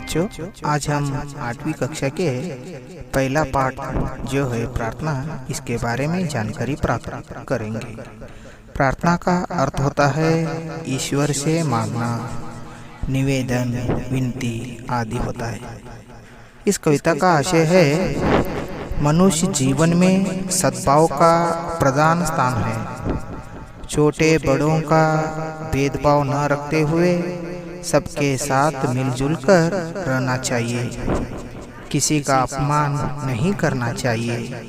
बच्चों, आज हम 8वीं कक्षा के पहला पाठ जो है प्रार्थना, इसके बारे में जानकारी प्राप्त करेंगे। प्रार्थना का अर्थ होता है ईश्वर से मांगना, निवेदन, विनती आदि होता है। इस कविता का आशय है मनुष्य जीवन में सद्भाव का प्रधान स्थान है। छोटे बड़ों का भेदभाव न रखते हुए सबके साथ मिलजुल कर रहना चाहिए। किसी का अपमान नहीं करना चाहिए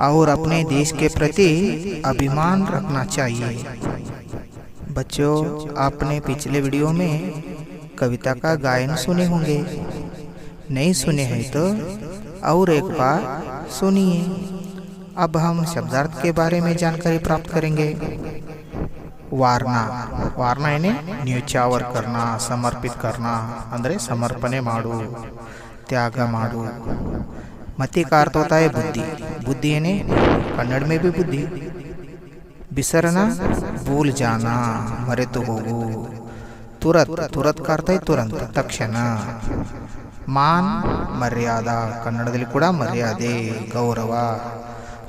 और अपने देश के प्रति अभिमान रखना चाहिए। बच्चों, आपने पिछले वीडियो में कविता का गायन सुने होंगे। नहीं सुने हैं तो और एक बार सुनिए। अब हम शब्दार्थ के बारे में जानकारी प्राप्त करेंगे। वारना वारना यानी न्योछावर करना, समर्पित करना अंदरे समर्पणे माडु, त्याग माडु। मति का अर्थ होता है बुद्धि। बुद्धि यानी कन्नड़ में भी बुद्धि। बिसरना भूल जाना, मरेतु होगु। तुरत तुरत का अर्थ है तुरंत, तक्षण। मान मर्यादा, कन्नड़दल्लि ಕೂಡ ಮರ್ಯಾದೆ, ಗೌರವ।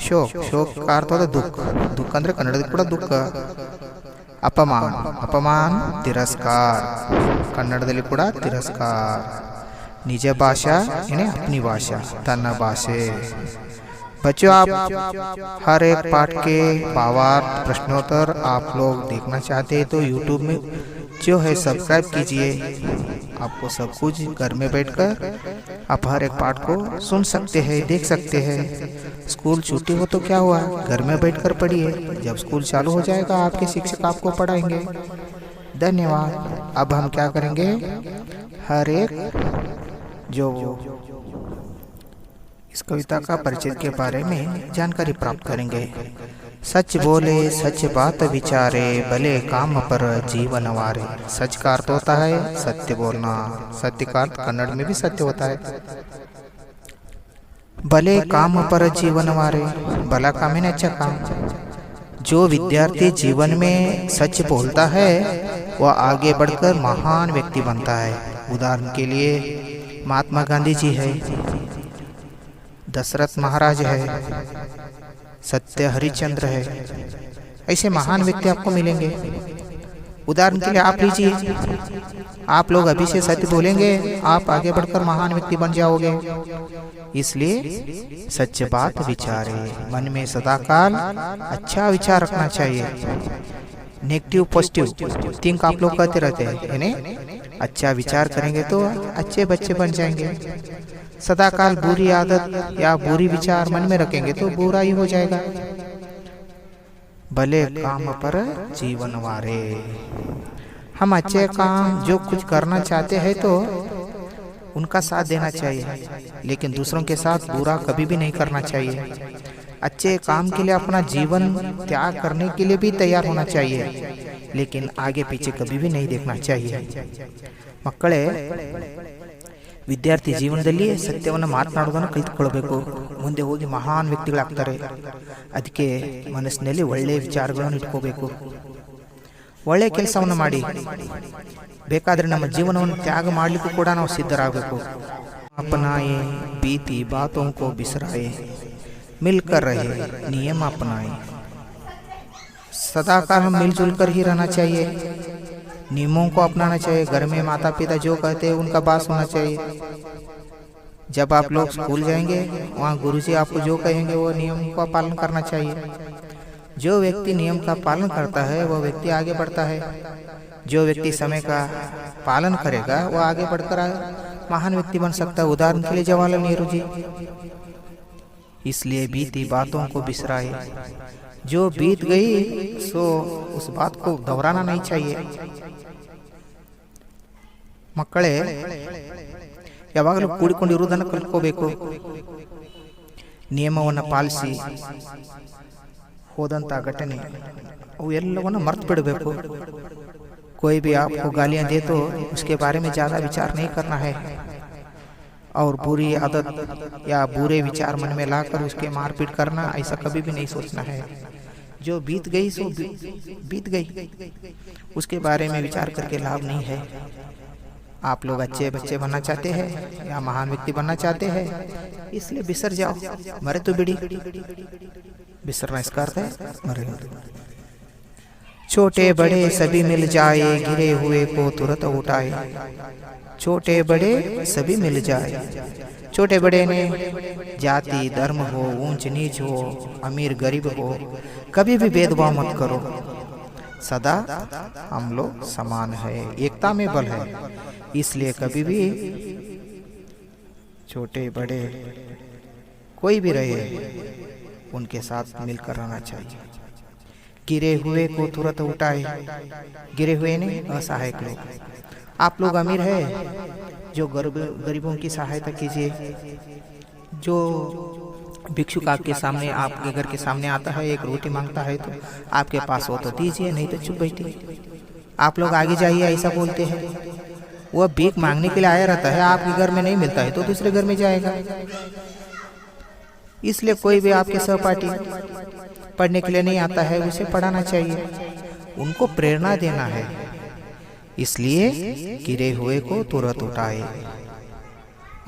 ಶೋಕ್ ಶೋಕ್ का अर्थ होता है दुख। दुख ಅಂದ್ರೆ ಕನ್ನಡದಲ್ಲಿ ಕೂಡ ದುಃಖ। अपमान अपमान तिरस्कार, कन्नड़दल्लि ಕೂಡ तिरस्कार। निज भाषा यानी अपनी भाषा, तन्न भाषे। बच्चों, आप हर एक पाठ के भावार्थ प्रश्नोत्तर आप लोग देखना चाहते हैं तो YouTube में जो है सब्सक्राइब कीजिए। आपको सब कुछ घर में बैठकर आप हर एक पाठ को सुन सकते हैं, देख सकते हैं। स्कूल छुट्टी हो तो क्या हुआ, घर में बैठकर पढ़िए। जब स्कूल चालू हो जाएगा आपके शिक्षक आपको पढ़ाएंगे। धन्यवाद। अब हम क्या करेंगे, हर एक जो इस कविता का परिचय के बारे में जानकारी प्राप्त करेंगे। सच बोले, सच बात विचारे, भले काम पर जीवन वारे। सच का अर्थ होता है सत्य बोलना। सत्य का अर्थ कन्नड़ में भी सत्य होता है। भले काम पर जीवन वारे, भला काम है अच्छा काम। जो विद्यार्थी जीवन में सच बोलता है वह आगे बढ़कर महान व्यक्ति बनता है। उदाहरण के लिए महात्मा गांधी जी है, दशरथ महाराज है, सत्य हरिश्चंद्र है। ऐसे महान व्यक्ति आपको मिलेंगे। उदाहरण के लिए आप लीजिए, आप लोग अभी से सत्य बोलेंगे, आप आगे बढ़कर महान व्यक्ति बन जाओगे। इसलिए सच बात विचारे, मन में सदाकाल अच्छा विचार रखना चाहिए। नेगेटिव पॉजिटिव थिंक आप लोग कहते रहते हैं, यानी अच्छा विचार करेंगे तो अच्छे बच्चे बन जाएंगे। सदाकाल बुरी आदत या बुरी विचार मन में रखेंगे तो बुरा ही हो जाएगा। भले काम पर जीवन वारे, हम अच्छे काम जो कुछ करना चाहते हैं तो उनका साथ देना चाहिए, लेकिन दूसरों के साथ बुरा कभी भी नहीं करना चाहिए। अच्छे काम के लिए अपना जीवन त्याग करने के लिए भी तैयार होना चाहिए, लेकिन आगे पीछे कभी भी नहीं देखना चाहिए। ಮಕ್ಕಳೇ, ವಿದ್ಯಾರ್ಥಿ ಜೀವನದಲ್ಲಿ ಸತ್ಯವನ್ನು ಮಾತನಾಡುವುದನ್ನು ಕಲಿತುಕೊಳ್ಳಬೇಕು, ಮುಂದೆ ಹೋಗಿ ಮಹಾನ್ ವ್ಯಕ್ತಿಗಳಾಗ್ತಾರೆ। ಅದಕ್ಕೆ ಮನಸ್ಸಿನಲ್ಲಿ ಒಳ್ಳೆಯ ವಿಚಾರಗಳನ್ನು ಇಟ್ಕೋಬೇಕು, ಒಳ್ಳೆಯ ಕೆಲಸವನ್ನು ಮಾಡಿ, ಬೇಕಾದರೆ ನಮ್ಮ ಜೀವನವನ್ನು ತ್ಯಾಗ ಮಾಡಲಿಕ್ಕೂ ಕೂಡ ನಾವು ಸಿದ್ಧರಾಗಬೇಕು। अपनाए बीती बातों को बिसराए, मिलकर रहे नियम अपनाए। सदाकाल हम मिलजुल कर ही रहना चाहिए, नियमों को अपनाना चाहिए। घर में माता पिता जो कहते हैं उनका बात सुनना चाहिए। जब आप लोग स्कूल जाएंगे वहाँ गुरुजी आपको जो कहेंगे वो नियम का पालन करना चाहिए। जो व्यक्ति नियम का पालन करता है वह व्यक्ति आगे बढ़ता है। जो व्यक्ति समय का पालन करेगा वह आगे बढ़कर महान व्यक्ति बन सकता है। उदाहरण के लिए जवाहरलाल नेहरू जी। इसलिए बीती बातों को बिसराए, जो बीत गई सो उस बात को दोहराना नहीं चाहिए। ಮಕ್ಕಳೇ, ಯಾವಾಗಲೂ ಕೂಡಿಕೊಂಡಿರುವುದನ್ನು ಕಲಿತ್ಕೋಬೇಕು, ನಿಯಮವನ್ನು ಪಾಲಿಸಿ ಹೋದಂಥ ಘಟನೆ ಅವು ಎಲ್ಲವನ್ನು ಮರ್ತು ಬಿಡಬೇಕು। कोई भी आपको गालियां दे तो उसके बारे में ज़्यादा विचार नहीं करना है, और बुरी आदत या बुरे विचार मन में लाकर उसके मारपीट करना ऐसा कभी भी नहीं सोचना है। जो बीत गई सो बीत गई, उसके बारे में विचार करके लाभ नहीं है। आप लोग अच्छे बच्चे बनना चाहते हैं या महान व्यक्ति बनना चाहते हैं, इसलिए बिसर जाओ। मरे तो बिड़ी, बिसरना इसका अर्थ है मरे। छोटे बड़े सभी मिल जाए, गिरे हुए को तुरंत उठाए। छोटे बड़े सभी मिल जाए। छोटे बड़े ने जाति धर्म हो, ऊंच नीच हो, अमीर गरीब हो, कभी भी भेदभाव मत करो। सदा हम लोग समान है, एकता में बल है। इसलिए कभी भी छोटे बड़े कोई भी रहे, उनके साथ मिलकर रहना चाहिए। गिरे हुए को तुरंत उठाए। गिरे हुए ने असहायक लोग। आप लोग अमीर है, जो गरीबों की सहायता कीजिए। जो भिक्षुक आपके सामने, आपके घर के सामने आता है, एक रोटी मांगता है तो आपके पास हो तो दीजिए, नहीं तो चुप बैठिए। आप लोग आगे जाइए ऐसा बोलते हैं। वह भीख मांगने के लिए आया रहता है, आपके घर में नहीं मिलता है तो दूसरे घर में जाएगा। इसलिए कोई भी आपके सहपाठी पढ़ने के लिए नहीं आता है, उसे पढ़ाना चाहिए, उनको प्रेरणा देना है। इसलिए गिरे हुए को तुरंत उठाए।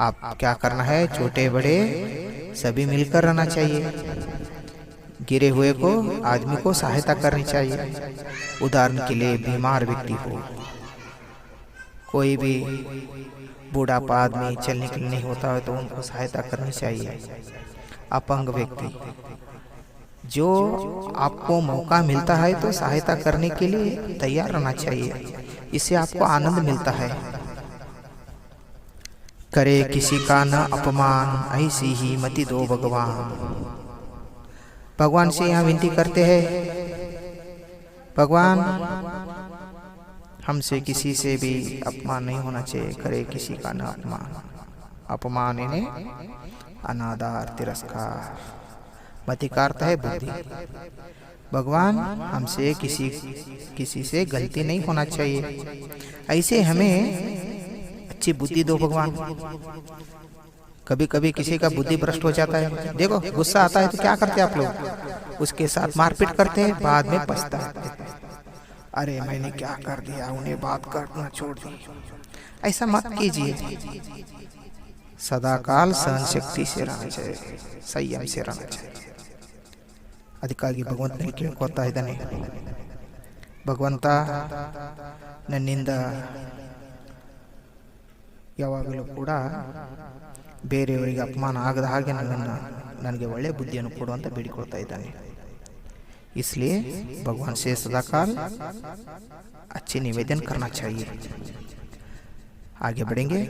आप क्या करना है, छोटे बड़े सभी मिलकर रहना चाहिए। गिरे हुए को आदमी को सहायता करनी चाहिए। उदाहरण के लिए बीमार व्यक्ति हो, कोई भी बूढ़ापा आदमी चलने के लिए नहीं होता है तो उनको सहायता करनी चाहिए। अपंग व्यक्ति, जो आपको मौका मिलता है तो सहायता करने के लिए तैयार रहना चाहिए, इससे आपको आनंद मिलता है। करे किसी का न अपमान, ऐसी ही मति दो भगवान। भगवान से यहाँ विनती करते हैं, भगवान हमसे किसी से भी अपमान नहीं होना चाहिए। करे किसी का न अपमान, अपमान इन्हें अनादर तिरस्कार। मति का अर्थ है बुद्धि। भगवान हमसे किसी से गलती नहीं होना चाहिए, ऐसे हमें अच्छी बुद्धि दो भगवान। कभी कभी किसी का बुद्धि भ्रष्ट हो जाता है, देखो गुस्सा आता है तो क्या करते हैं आप लोग, उसके साथ मारपीट करते हैं, बाद में पछताते हैं, अरे मैंने क्या कर दिया, उन्हें बात करना छोड़ दी। ऐसा मत कीजिए। सदा काल सहन शक्ति से रहना चाहिए, संयम से रहना चाहिए। ಅದಕ್ಕಾಗಿ ಭಗವಂತನಿಗೆ ಕೇಳ್ಕೊತಾ ಇದ್ದಾನೆ, ಭಗವಂತ ನನ್ನಿಂದ ಯಾವಾಗಲೂ ಕೂಡ ಬೇರೆಯವರಿಗೆ ಅಪಮಾನ ಆಗದ ಹಾಗೆ ನನಗೆ ಒಳ್ಳೆಯ ಬುದ್ಧಿಯನ್ನು ಕೊಡು ಅಂತ ಬೇಡಿಕೊಳ್ತಾ ಇದ್ದಾನೆ। इसलिए भगवान से सदाकाल अच्छे निवेदन करना चाहिए। आगे बढ़ेंगे।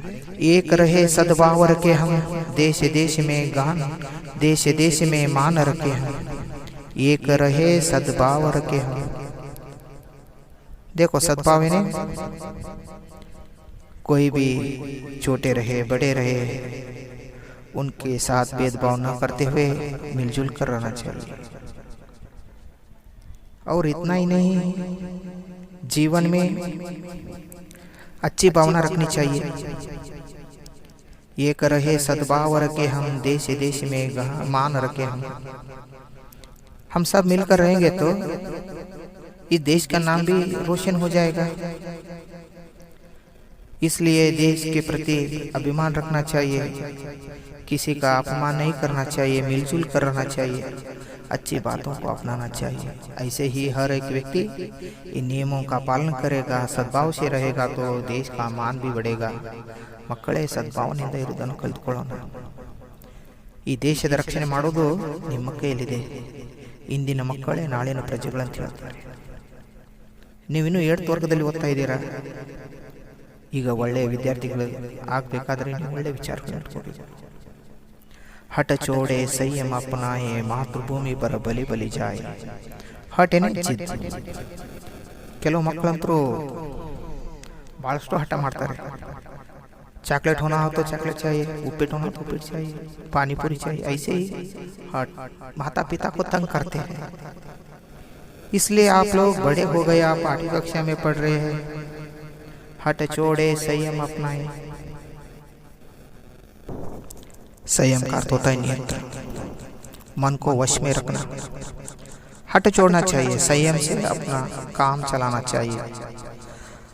एक रहे सद्भाव रखे हम, देश देश में गान, देश देश में मान रखे हम। एक रहे सद्भाव रखे हम। देखो सद्भाव ने कोई भी छोटे रहे बड़े रहे, उनके साथ भेदभाव न करते हुए मिलजुल कर रहना चाहिए। और इतना ही नहीं, जीवन में अच्छी भावना रखनी चाहिए। एक रहे सद्भाव रखे हम, देश देश में मान रखे हम सब मिलकर रहेंगे तो इस देश का नाम भी रोशन हो जाएगा। इसलिए देश के प्रति अभिमान रखना चाहिए, किसी का अपमान नहीं करना चाहिए, मिलजुल कर रहना चाहिए, अच्छी बातों को अपनाना चाहिए। ऐसे ही हर एक व्यक्ति इन नियमों का पालन करेगा, सद्भाव से रहेगा तो देश का मान भी बढ़ेगा। ಮಕ್ಕಳೇ ಸದ್ಭಾವನೆಯಿಂದ ಇರುವುದನ್ನು ಕಲಿತುಕೊಳ್ಳೋಣ। ಈ ದೇಶದ ರಕ್ಷಣೆ ಮಾಡೋದು ನಿಮ್ಮ ಕೈಯಲ್ಲಿದೆ। ಇಂದಿನ ಮಕ್ಕಳೇ ನಾಳಿನ ಪ್ರಜೆಗಳಂತ ಹೇಳ್ತಾರೆ। ನೀವಿನ್ನೂ 8th ವರ್ಗದಲ್ಲಿ ಓದ್ತಾ ಇದ್ದೀರಾ, ಈಗ ಒಳ್ಳೆಯ ವಿದ್ಯಾರ್ಥಿಗಳು ಆಗಬೇಕಾದ್ರೆ ನೀವು ಒಳ್ಳೆಯ ವಿಚಾರಗಳನ್ನು ಇಟ್ಕೊಬೇಕು। हट छोड़े संयम अपनाए, मातृभूमि पर बलि बलि जाए। हट ಏನೇ ಜಿದ್। ಕೆಲವು ಮಕ್ಕಳಂತರೂ ಬಹಳಷ್ಟು ಹಠ ಮಾಡ್ತಾರೆ। चॉकलेट होना हो तो चॉकलेट चाहिए, उपीट होना तो उपीट चाहिए, पानी पूरी चाहिए। ऐसे ही हट माता पिता को तंग करते हैं। इसलिए आप लोग बड़े हो गए, आप 8वीं कक्षा में पढ़ रहे हैं। हट छोड़े संयम अपनाए। संयम का अर्थ होता है नियंत्रण, मन को वश में रखना। हट छोड़ना चाहिए, संयम से अपना काम चलाना चाहिए।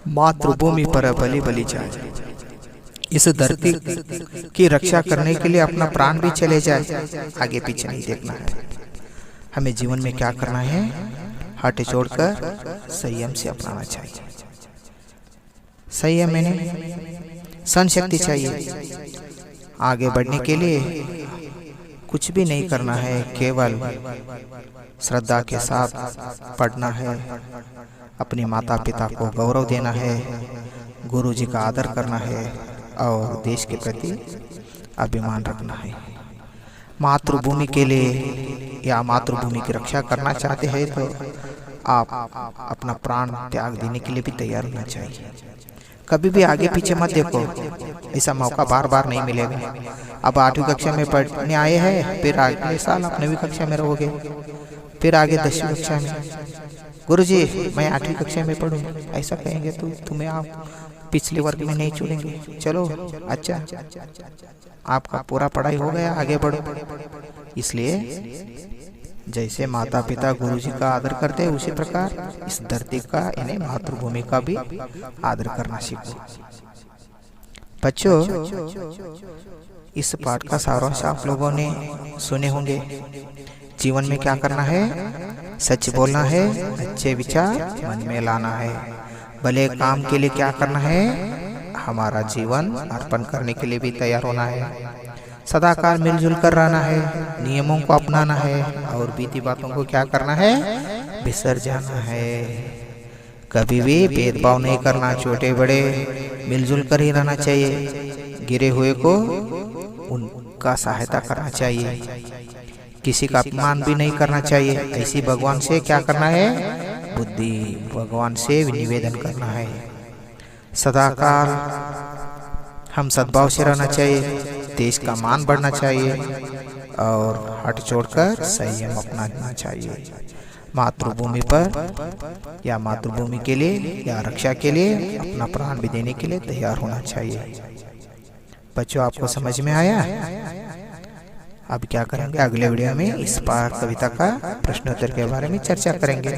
मातृभूमि पर बलि बलि जाए। इस धरती की रक्षा करने के लिए अपना प्राण भी चले जाए, आगे पीछे नहीं देखना है। हमें जीवन में क्या करना है? हट छोड़कर संयम से अपनाना चाहिए। संयम मैंने सहन शक्ति चाहिए। आगे बढ़ने के लिए कुछ भी नहीं करना है, केवल श्रद्धा के साथ पढ़ना है, अपने माता पिता को गौरव देना है, गुरु जी का आदर करना है और देश के प्रति अभिमान रखना है। मातृभूमि के लिए या मातृभूमि की रक्षा करना चाहते हैं तो आप अपना प्राण त्याग देने के लिए भी तैयार होना चाहिए। कभी भी आगे पीछे मत देखो, ऐसा मौका बार बार नहीं मिलेगा। अब 8वीं कक्षा में पढ़ने आए हैं, फिर अगले साल आप 9वीं कक्षा में रहोगे, फिर आगे 10वीं कक्षा में। गुरुजी मैं 8वीं कक्षा में पढ़ूं, ऐसा कहेंगे तो तुम्हें आप पिछले वर्ग में नहीं चुनेंगे। चलो अच्छा, आपका पूरा पढ़ाई हो गया, आगे बढ़ो। इसलिए जैसे माता पिता गुरु जी का आदर करते हैं, उसी प्रकार इस धरती का यानी मातृभूमि का भी आदर करना सीखो। बच्चों, इस पाठ का सारांश आप लोगों ने सुने होंगे। जीवन में क्या करना है? सच बोलना है, अच्छे विचार मन में लाना है, भले काम के लिए क्या करना है? हमारा जीवन अर्पण करने के लिए भी तैयार होना है, सदाकाल मिलजुल कर रहना है, नियमों को अपनाना है और बीती बातों को क्या करना है? बिसर जाना है। कभी भी भेदभाव नहीं करना, छोटे बड़े मिलजुल कर ही रहना चाहिए। गिरे हुए को उनका सहायता करना चाहिए, किसी का अपमान भी नहीं करना चाहिए। ऐसी भगवान से क्या करना है? बुद्धि भगवान से निवेदन करना है। सदाकाल हम सद्भाव से रहना चाहिए, देश का मान बढ़ना चाहिए और हट छोड़कर संयम अपनाना चाहिए। मातृभूमि पर या मातृभूमि के लिए या रक्षा के लिए अपना प्राण भी देने के लिए तैयार होना चाहिए। बच्चों, आपको समझ में आया? अब क्या करेंगे? अगले वीडियो में इस पाठ कविता का प्रश्नोत्तर के बारे में चर्चा करेंगे।